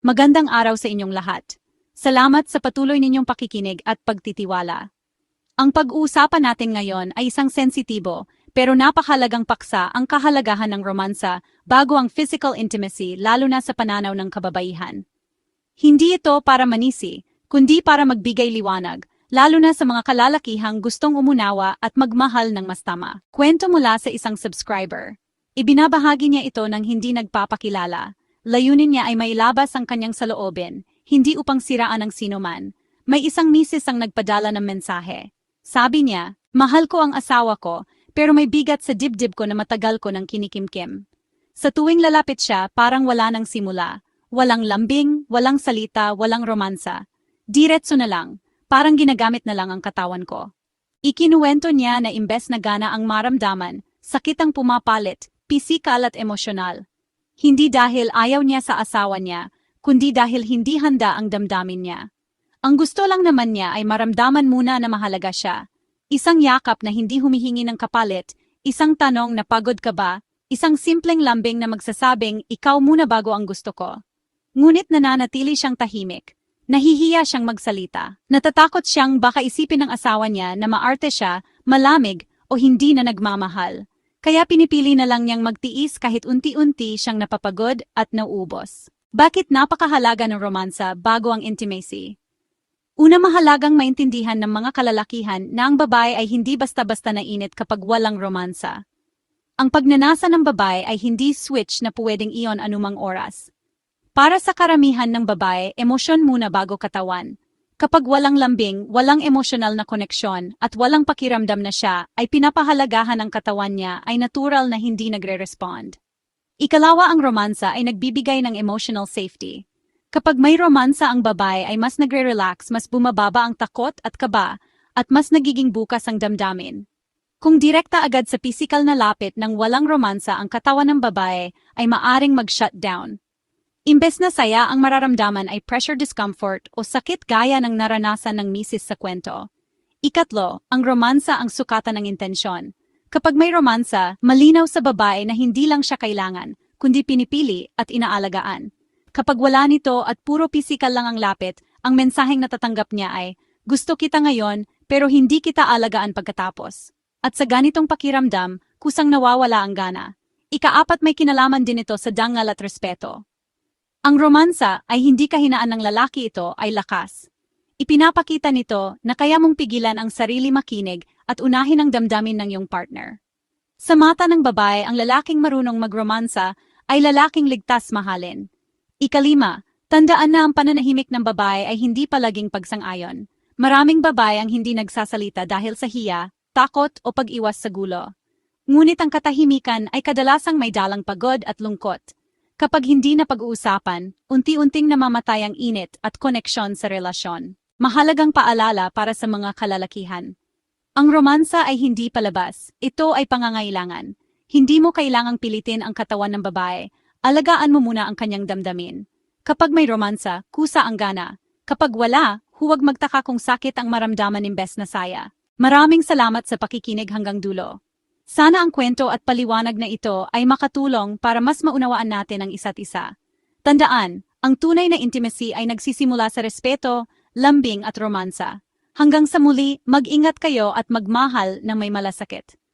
Magandang araw sa inyong lahat. Salamat sa patuloy ninyong pakikinig at pagtitiwala. Ang pag-uusapan natin ngayon ay isang sensitibo pero napakahalagang paksa ang kahalagahan ng romansa bago ang physical intimacy lalo na sa pananaw ng kababaihan. Hindi ito para manisi, kundi para magbigay liwanag, lalo na sa mga kalalakihang gustong umunawa at magmahal ng mas tama. Kwento mula sa isang subscriber. Ibinabahagi niya ito ng hindi nagpapakilala. Layunin niya ay mailabas ang kanyang saloobin, hindi upang siraan ang sinuman. May isang misis ang nagpadala ng mensahe. Sabi niya, mahal ko ang asawa ko, pero may bigat sa dibdib ko na matagal ko ng kinikimkim. Sa tuwing lalapit siya, parang wala nang simula. Walang lambing, walang salita, walang romansa. Diretso na lang, parang ginagamit na lang ang katawan ko. Ikinuwento niya na imbes na gana ang maramdaman, sakit ang pumapalit, pisikal at emosyonal. Hindi dahil ayaw niya sa asawa niya, kundi dahil hindi handa ang damdamin niya. Ang gusto lang naman niya ay maramdaman muna na mahalaga siya. Isang yakap na hindi humihingi ng kapalit, isang tanong na pagod ka ba, isang simpleng lambing na magsasabing ikaw muna bago ang gusto ko. Ngunit nananatili siyang tahimik. Nahihiya siyang magsalita. Natatakot siyang baka isipin ng asawa niya na maarte siya, malamig o hindi na nagmamahal. Kaya pinipili na lang niyang magtiis kahit unti-unti siyang napapagod at nauubos. Bakit napakahalaga ng romansa bago ang intimacy? Una, mahalagang maintindihan ng mga kalalakihan na ang babae ay hindi basta-basta nainit kapag walang romansa. Ang pagnanasa ng babae ay hindi switch na pwedeng iyon anumang oras. Para sa karamihan ng babae, emosyon muna bago katawan. Kapag walang lambing, walang emosyonal na koneksyon, at walang pakiramdam na siya ay pinapahalagahan ang katawan niya ay natural na hindi nagre-respond. Ikalawa, ang romansa ay nagbibigay ng emotional safety. Kapag may romansa ang babae ay mas nagre-relax, mas bumababa ang takot at kaba, at mas nagiging bukas ang damdamin. Kung direkta agad sa pisikal na lapit ng walang romansa ang katawan ng babae ay maaring mag-shutdown. Imbes na saya, ang mararamdaman ay pressure discomfort o sakit gaya ng naranasan ng misis sa kwento. Ikatlo, ang romansa ang sukatan ng intensyon. Kapag may romansa, malinaw sa babae na hindi lang siya kailangan, kundi pinipili at inaalagaan. Kapag wala nito at puro pisikal lang ang lapit, ang mensaheng natatanggap niya ay, gusto kita ngayon pero hindi kita alagaan pagkatapos. At sa ganitong pakiramdam, kusang nawawala ang gana. Ikaapat, may kinalaman din ito sa dangal at respeto. Ang romansa ay hindi kahinaan ng lalaki, ito ay lakas. Ipinapakita nito na kaya mong pigilan ang sarili makinig at unahin ang damdamin ng iyong partner. Sa mata ng babae, ang lalaking marunong magromansa ay lalaking ligtas mahalin. Ikalima, tandaan na ang pananahimik ng babae ay hindi palaging pagsang-ayon. Maraming babae ang hindi nagsasalita dahil sa hiya, takot o pag-iwas sa gulo. Ngunit ang katahimikan ay kadalasang may dalang pagod at lungkot. Kapag hindi na pag-uusapan, unti-unting namamatay ang init at koneksyon sa relasyon. Mahalagang paalala para sa mga kalalakihan. Ang romansa ay hindi palabas, ito ay pangangailangan. Hindi mo kailangang pilitin ang katawan ng babae, alagaan mo muna ang kanyang damdamin. Kapag may romansa, kusa ang gana. Kapag wala, huwag magtaka kung sakit ang maramdaman imbes na saya. Maraming salamat sa pakikinig hanggang dulo. Sana ang kwento at paliwanag na ito ay makatulong para mas maunawaan natin ang isa't isa. Tandaan, ang tunay na intimacy ay nagsisimula sa respeto, lambing at romansa. Hanggang sa muli, mag-ingat kayo at magmahal ng may malasakit.